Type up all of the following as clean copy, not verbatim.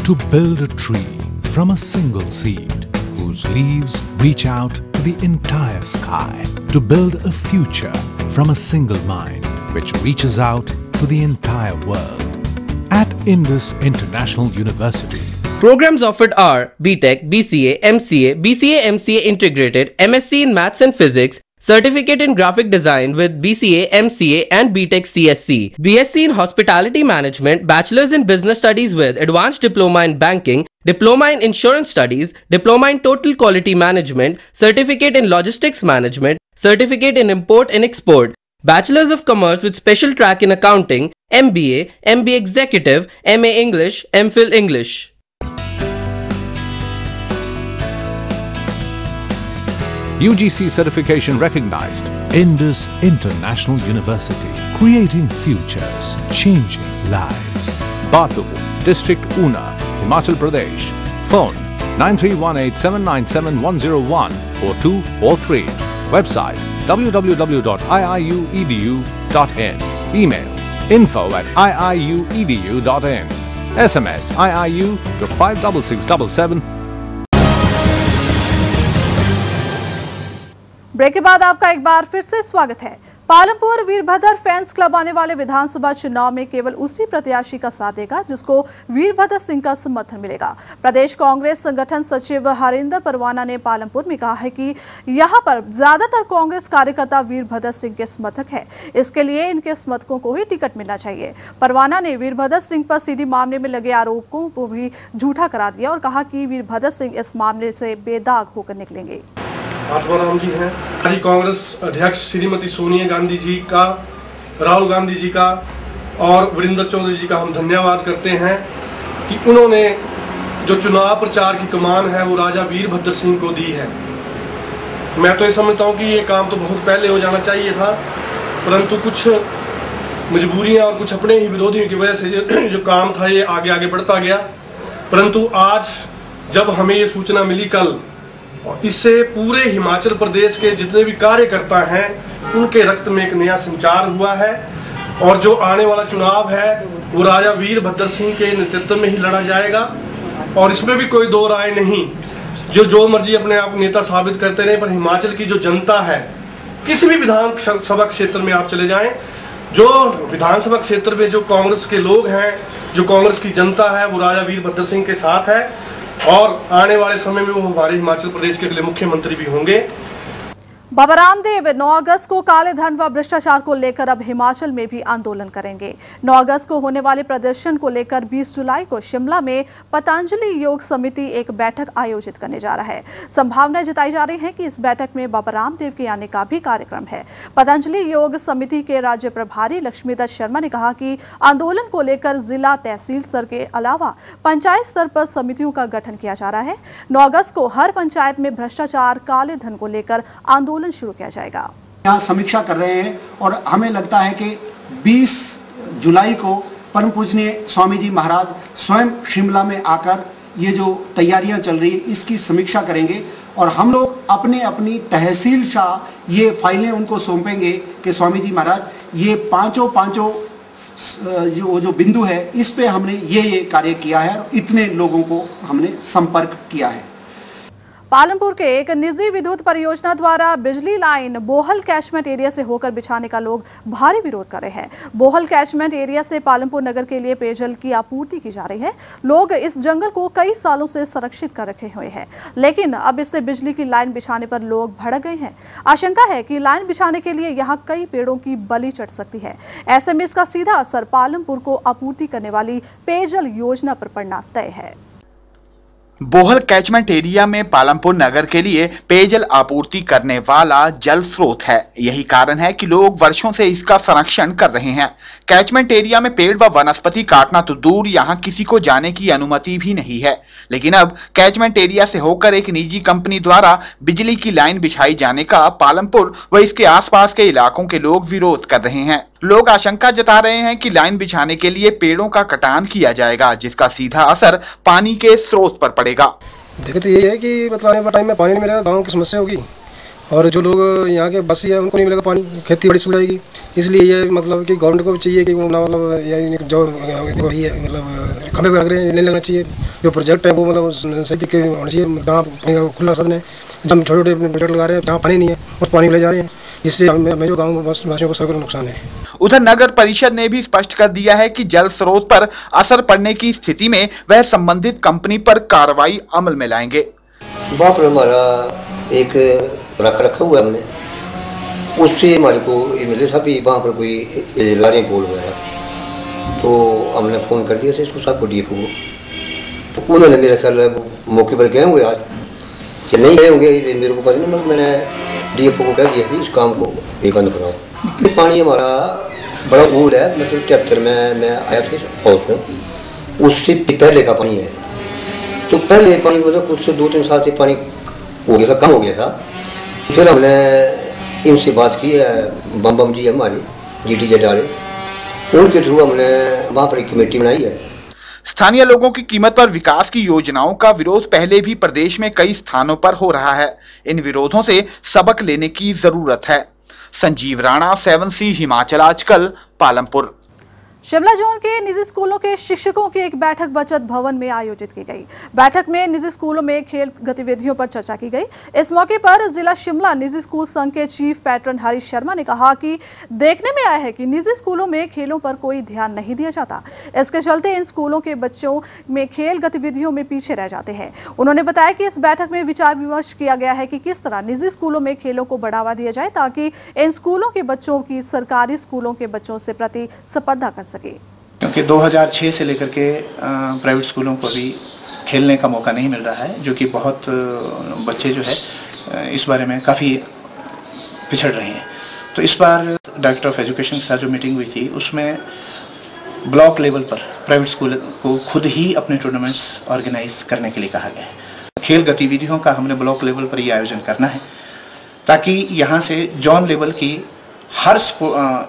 to build a tree from a single seed whose leaves reach out to the entire sky, to build a future from a single mind which reaches out to the entire world. At Indus International University, programs offered are BTech, BCA, MCA, BCA Integrated, MSc in Maths and Physics, Certificate in Graphic Design with BCA, MCA and BTech CSC, BSc in Hospitality Management, Bachelor's in Business Studies with Advanced Diploma in Banking, Diploma in Insurance Studies, Diploma in Total Quality Management, Certificate in Logistics Management, Certificate in Import and Export, Bachelor's of Commerce with Special Track in Accounting, MBA, MBA Executive, MA English, MPhil English. UGC certification recognized. Indus International University, creating futures, changing lives. Batu, District Una, Himachal Pradesh. Phone 9318797101 or 2 or 3. Website www.iiuedu.in. Email info@iiuedu.in. SMS IIU to 56677. Break के बाद आपका एक बार फिर से स्वागत है। Palampur Virbhadra fans club आने वाले विधानसभा चुनाव में केवल उसी प्रत्याशी का साथ देगा जिसको वीरभद्र सिंह का समर्थन मिलेगा। प्रदेश कांग्रेस संगठन सचिव हरिंदर परवाना ने पालमपुर में कहा है कि यहां पर ज्यादातर कांग्रेस कार्यकर्ता वीरभद्र सिंह के समर्थक हैं, इसके लिए इनके समर्थकों को ही टिकट मिलना चाहिए। परवाना ने वीरभद्र सिंह पर सीडी मामले में लगे आरोपों को भी झूठा करार दिया और कहा कि वीरभद्र सिंह इस मामले से बेदाग होकर निकलेंगे। आत्माराम जी हैं, हमारी कांग्रेस अध्यक्ष श्रीमती सोनिया गांधी जी का, राहुल गांधी जी का और वीरेंद्र चौधरी जी का हम धन्यवाद करते हैं कि उन्होंने जो चुनाव प्रचार की कमान है वो राजा वीरभद्र सिंह को दी है। मैं तो ये समझता हूँ कि ये काम तो बहुत पहले हो जाना चाहिए था, परंतु कुछ मजबूरियाँ और कुछ अपने ही विरोधियों की वजह से जो काम था ये आगे आगे बढ़ता गया। परंतु आज जब हमें ये सूचना मिली कल, और इससे पूरे हिमाचल प्रदेश के जितने भी कार्यकर्ता हैं उनके रक्त में एक नया संचार हुआ है और जो आने वाला चुनाव है वो राजा वीरभद्र सिंह के नेतृत्व में ही लड़ा जाएगा और इसमें भी कोई दो राय नहीं। जो मर्जी अपने आप नेता साबित करते रहे, पर हिमाचल की जो जनता है, किसी भी विधानसभा क्षेत्र में आप चले जाएं, जो विधानसभा क्षेत्र में जो कांग्रेस के लोग हैं, जो कांग्रेस की जनता है, वो राजा वीरभद्र सिंह के साथ है और आने वाले समय में वो हमारे हिमाचल प्रदेश के अगले मुख्यमंत्री भी होंगे। बाबा रामदेव 9 अगस्त को काले धन व भ्रष्टाचार को लेकर अब हिमाचल में भी आंदोलन करेंगे। 9 अगस्त को होने वाले प्रदर्शन को लेकर 20 जुलाई को शिमला में पतंजलि योग समिति एक बैठक आयोजित करने जा रहा है। संभावना जताई जा रही है कि इस बैठक में बाबा रामदेव के आने का भी कार्यक्रम है। पतंजलि योग समिति के राज्य प्रभारी लक्ष्मीदत्त शर्मा ने कहा कि आंदोलन को लेकर जिला तहसील स्तर के अलावा पंचायत स्तर पर समितियों का गठन किया जा रहा है। 9 अगस्त को हर पंचायत में भ्रष्टाचार, काले धन को लेकर आंदोलन शुरू किया जाएगा। यहाँ समीक्षा कर रहे हैं और हमें लगता है कि 20 जुलाई को परम पूजनीय स्वामी जी महाराज स्वयं शिमला में आकर ये जो तैयारियां चल रही है इसकी समीक्षा करेंगे और हम लोग अपने अपनी तहसील शाह ये फाइलें उनको सौंपेंगे कि स्वामी जी महाराज ये पांचों जो बिंदु है इस पे हमने ये कार्य किया है और इतने लोगों को हमने संपर्क किया है। पालमपुर के एक निजी विद्युत परियोजना द्वारा बिजली लाइन बोहल कैचमेंट एरिया से होकर बिछाने का लोग भारी विरोध कर रहे हैं। बोहल कैचमेंट एरिया से पालमपुर नगर के लिए पेयजल की आपूर्ति की जा रही है। लोग इस जंगल को कई सालों से संरक्षित कर रखे हुए हैं, लेकिन अब इससे बिजली की लाइन बिछाने पर लोग भड़क गए हैं। आशंका है कि लाइन बिछाने के लिए यहाँ कई पेड़ों की बलि चढ़ सकती है। ऐसे में इसका सीधा असर पालमपुर को आपूर्ति करने वाली पेयजल योजना पर पड़ना तय है। बोहल कैचमेंट एरिया में पालमपुर नगर के लिए पेयजल आपूर्ति करने वाला जल स्रोत है। यही कारण है कि लोग वर्षों से इसका संरक्षण कर रहे हैं। कैचमेंट एरिया में पेड़ व वनस्पति काटना तो दूर, यहाँ किसी को जाने की अनुमति भी नहीं है। लेकिन अब कैचमेंट एरिया से होकर एक निजी कंपनी द्वारा बिजली की लाइन बिछाई जाने का पालमपुर व इसके आसपास के इलाकों के लोग विरोध कर रहे हैं। लोग आशंका जता रहे हैं कि लाइन बिछाने के लिए पेड़ों का कटान किया जाएगा, जिसका सीधा असर पानी के स्रोत पर पड़ेगा। दिक्कत ये है कि मतलब आने वाले टाइम में पानी नहीं मिलेगा, गाँव की समस्या होगी और जो लोग यहाँ के बसी है उनको नहीं मिलेगा पानी, खेती बड़ी सुन जाएगी। इसलिए ये मतलब कि गवर्नमेंट को भी चाहिए कि मतलब जो वही है मतलब खंभे लग रहे हैं नहीं लगना चाहिए। जो प्रोजेक्ट है वो मतलब सही तरीके होना चाहिए। जहाँ खुला साधन है, जब छोटे छोटे प्रोजेक्ट लगा रहे हैं जहाँ पानी नहीं है उस पानी ले जा रहे हैं, इससे हमें जो गाँव वासियों को सबको नुकसान है। उधर नगर परिषद ने भी स्पष्ट कर दिया है कि जल स्रोत पर असर पड़ने की स्थिति में वह संबंधित कंपनी पर कार्रवाई अमल में लाएंगे। वहाँ पर हमारा एक रखा हुआ है हमने, उससे हमारे को ये मिले था भी वहाँ पर कोई ला रहे पोल वगैरह, तो हमने फ़ोन कर दिया था इसको साहब को DFO को, तो उन्होंने मेरा ख्याल मौके पर गए होंगे आज कि नहीं गए होंगे, मेरे को पता नहीं, मगर मैंने DFO को कह दिया कि इस काम को भी बंद कराओ। पानी हमारा बड़ा ओल्ड है, मतलब 73 में मैं आया था हाउस में, उससे पहले का पानी है। तो पहले पानी मतलब कुछ 2-3 साल से पानी हो गया था, कम हो गया था। फिर हमने इनसे बात की है, बम जी हमारे GTJ डाले, उनके थ्रू हमने वहाँ पर एक कमेटी बनाई है। स्थानीय लोगों की कीमत पर विकास की योजनाओं का विरोध पहले भी प्रदेश में कई स्थानों पर हो रहा है। इन विरोधों से सबक लेने की जरूरत है। संजीव राणा, 7C हिमाचल आजकल, पालमपुर। शिमला जोन के निजी स्कूलों के शिक्षकों की एक बैठक बचत भवन में आयोजित की गई। बैठक में निजी स्कूलों में खेल गतिविधियों पर चर्चा की गई। इस मौके पर जिला शिमला निजी स्कूल संघ के चीफ पैट्रन हरीश शर्मा ने कहा कि देखने में आया है कि निजी स्कूलों में खेलों पर कोई ध्यान नहीं दिया जाता। इसके चलते इन स्कूलों के बच्चों में खेल गतिविधियों में पीछे रह जाते हैं। उन्होंने बताया कि इस बैठक में विचार विमर्श किया गया है कि किस तरह निजी स्कूलों में खेलों को बढ़ावा दिया जाए ताकि इन स्कूलों के बच्चों की सरकारी स्कूलों के बच्चों से प्रतिस्पर्धा कर सके। क्योंकि 2006 से लेकर के प्राइवेट स्कूलों को अभी खेलने का मौका नहीं मिल रहा है, जो कि बहुत बच्चे जो है इस बारे में काफ़ी पिछड़ रहे हैं। तो इस बार डायरेक्टर ऑफ एजुकेशन के साथ जो मीटिंग हुई थी उसमें ब्लॉक लेवल पर प्राइवेट स्कूल को खुद ही अपने टूर्नामेंट्स ऑर्गेनाइज करने के लिए कहा गया है। खेल गतिविधियों का हमने ब्लॉक लेवल पर ये आयोजन करना है ताकि यहाँ से जोन लेवल की हर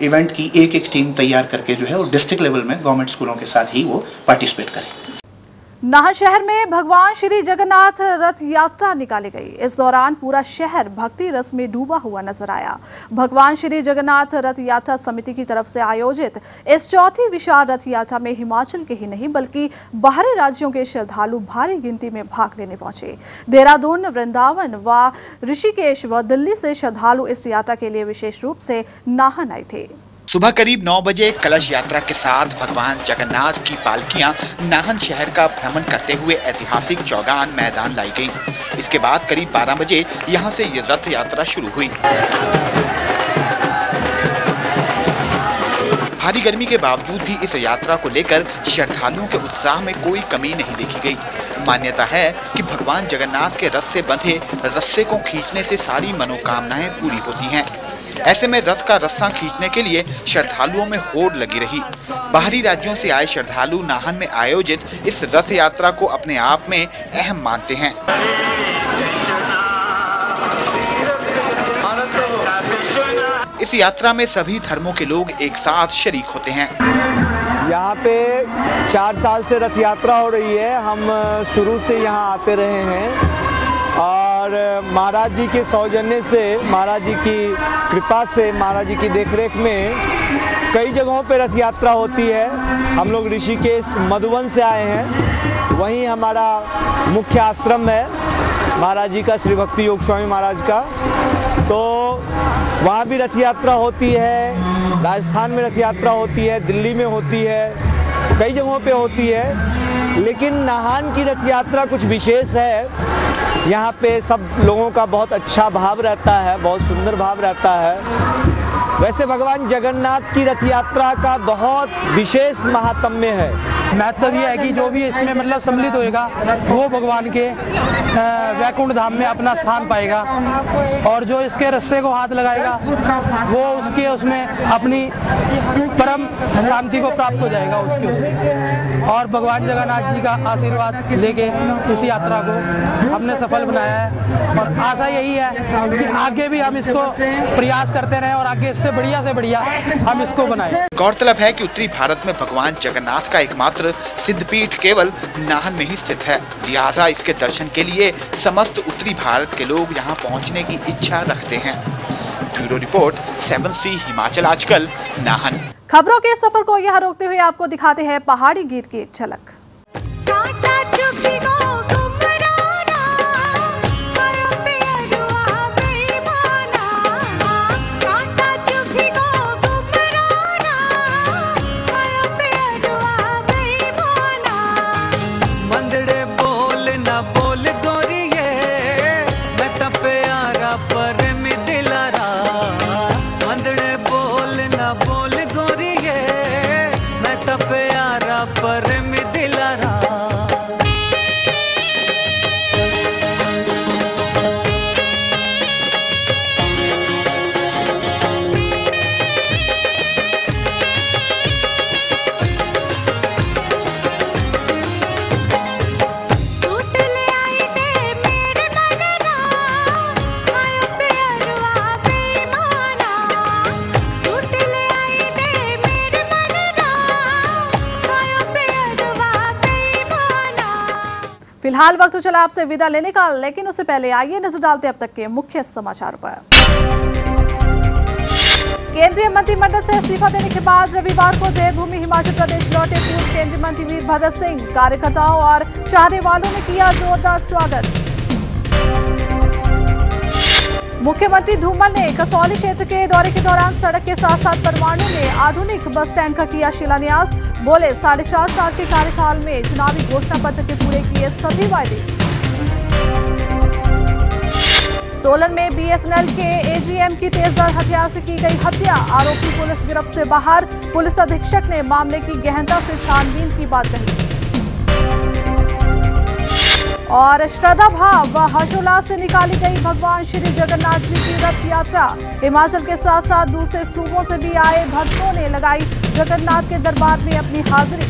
इवेंट की एक टीम तैयार करके जो है वो डिस्ट्रिक्ट लेवल में गवर्नमेंट स्कूलों के साथ ही वो पार्टिसिपेट करें। नाहन शहर में भगवान श्री जगन्नाथ रथ यात्रा निकाली गई। इस दौरान पूरा शहर भक्ति रस में डूबा हुआ नजर आया। भगवान श्री जगन्नाथ रथ यात्रा समिति की तरफ से आयोजित इस चौथी विशाल रथ यात्रा में हिमाचल के ही नहीं बल्कि बाहरी राज्यों के श्रद्धालु भारी गिनती में भाग लेने पहुंचे। देहरादून, वृंदावन व ऋषिकेश व दिल्ली से श्रद्धालु इस यात्रा के लिए विशेष रूप से नाहन आए थे। सुबह करीब 9 बजे कलश यात्रा के साथ भगवान जगन्नाथ की पालकियां नाहन शहर का भ्रमण करते हुए ऐतिहासिक चौगान मैदान लाई गईं। इसके बाद करीब 12 बजे यहां से ये रथ यात्रा शुरू हुई। भारी गर्मी के बावजूद भी इस यात्रा को लेकर श्रद्धालुओं के उत्साह में कोई कमी नहीं देखी गई। मान्यता है कि भगवान जगन्नाथ के रथ से बंधे रस्से को खींचने से सारी मनोकामनाएं पूरी होती हैं। ऐसे में रथ का रस्सा खींचने के लिए श्रद्धालुओं में होड़ लगी रही। बाहरी राज्यों से आए श्रद्धालु नाहन में आयोजित इस रथ यात्रा को अपने आप में अहम मानते हैं। इस यात्रा में सभी धर्मों के लोग एक साथ शरीक होते हैं। यहाँ पे 4 साल से रथ यात्रा हो रही है। हम शुरू से यहाँ आते रहे हैं और महाराज जी के सौजन्य से, महाराज जी की कृपा से, महाराज जी की देखरेख में कई जगहों पे रथ यात्रा होती है। हम लोग ऋषिकेश मधुबन से आए हैं, वहीं हमारा मुख्य आश्रम है महाराज जी का, श्री भक्ति योग स्वामी महाराज का, तो वहाँ भी रथ यात्रा होती है। राजस्थान में रथ यात्रा होती है, दिल्ली में होती है, कई जगहों पे होती है। लेकिन नाहन की रथ यात्रा कुछ विशेष है। यहाँ पे सब लोगों का बहुत अच्छा भाव रहता है, बहुत सुंदर भाव रहता है। वैसे भगवान जगन्नाथ की रथ यात्रा का बहुत विशेष महात्म्य है। मतलब ये है कि जो भी इसमें मतलब सम्मिलित होएगा वो भगवान के वैकुंठ धाम में अपना स्थान पाएगा और जो इसके रस्से को हाथ लगाएगा वो उसके उसमें अपनी परम शांति को प्राप्त हो जाएगा उसके। और भगवान जगन्नाथ जी का आशीर्वाद लेके इस यात्रा को हमने सफल बनाया है और आशा यही है कि आगे भी हम इसको प्रयास करते रहें और आगे इससे बढ़िया से बढ़िया हम इसको बनाएं। गौरतलब है कि उत्तरी भारत में भगवान जगन्नाथ का एकमात्र क्षेत्र सिद्धपीठ केवल नाहन में ही स्थित है, लिहाजा इसके दर्शन के लिए समस्त उत्तरी भारत के लोग यहाँ पहुँचने की इच्छा रखते हैं। ब्यूरो रिपोर्ट 7C हिमाचल आजकल, नाहन। खबरों के सफर को यहाँ रोकते हुए आपको दिखाते हैं पहाड़ी गीत की एक झलक। फिलहाल वक्त तो चला आपसे विदा लेने का, लेकिन उससे पहले आइए नजर डालते अब तक के मुख्य समाचार पर। केंद्रीय मंत्रिमंडल से इस्तीफा देने के बाद रविवार को देवभूमि हिमाचल प्रदेश लौटे पूर्व केंद्रीय मंत्री वीरभद्र सिंह। कार्यकर्ताओं और चाहने वालों ने किया जोरदार स्वागत। मुख्यमंत्री धूमल ने कसौली क्षेत्र के दौरे के दौरान सड़क के साथ साथ परवाणू में आधुनिक बस स्टैंड का किया शिलान्यास। बोले 4.5 साल के कार्यकाल में चुनावी घोषणा पत्र के पूरे किए सभी वायदे। सोलन में बीएसएनएल के एजीएम की तेजधार हथियार से की गई हत्या। आरोपी पुलिस गिरफ्त से बाहर। पुलिस अधीक्षक ने मामले की गहनता से छानबीन की बात कही। और श्रद्धा भाव व हर्षोल्लास से निकाली गई भगवान श्री जगन्नाथ जी की रथ यात्रा। हिमाचल के साथ साथ दूसरे सूबों से भी आए भक्तों ने लगाई जगन्नाथ के दरबार में अपनी हाजिरी।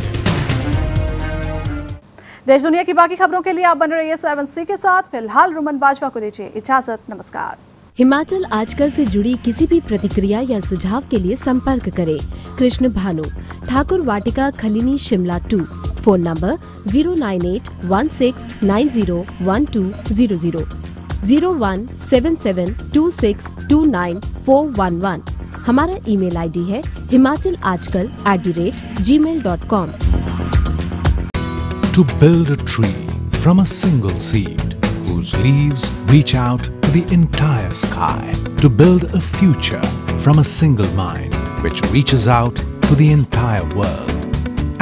देश दुनिया की बाकी खबरों के लिए आप बने रहिए 7C के साथ। फिलहाल रुमन बाजवा को दीजिए इजाजत। नमस्कार। हिमाचल आजकल से जुड़ी किसी भी प्रतिक्रिया या सुझाव के लिए संपर्क करें कृष्ण भानु, ठाकुर वाटिका, खलीनी, शिमला 2। Phone number 09816901200, 017726294111। हमारा ईमेल आईडी है himachalajkal@gmail.com। To build a tree from a single seed whose leaves reach out to the entire sky. To build a future from a single mind which reaches out to the entire world.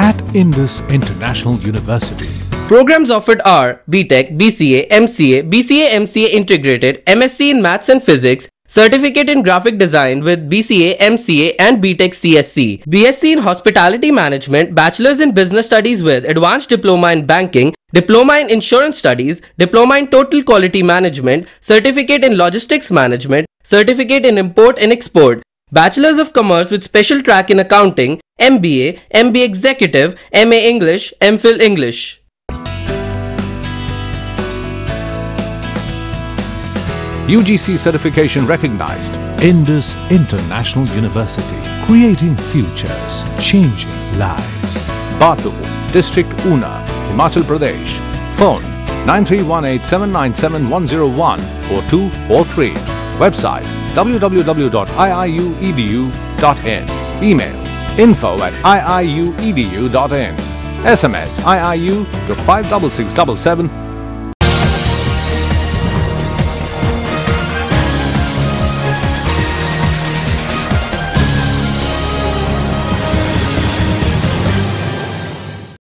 At Indus International University, programs offered are BTech, BCA, MCA, BCA MCA Integrated, MSc in Maths and Physics, Certificate in Graphic Design with BCA, MCA and BTech CSC, BSc in Hospitality Management, Bachelor's in Business Studies with Advanced Diploma in Banking, Diploma in Insurance Studies, Diploma in Total Quality Management, Certificate in Logistics Management, Certificate in Import and Export, Bachelor's of Commerce with Special Track in Accounting, MBA, MBA Executive, MA English, MPhil English. UGC certification recognized. Indus International University, creating futures, changing lives. Batu, District Una, Himachal Pradesh. Phone 9318797101 or 243. Website www.iiuedu.in. Email info@iiuedu.in. SMS IIU to 56677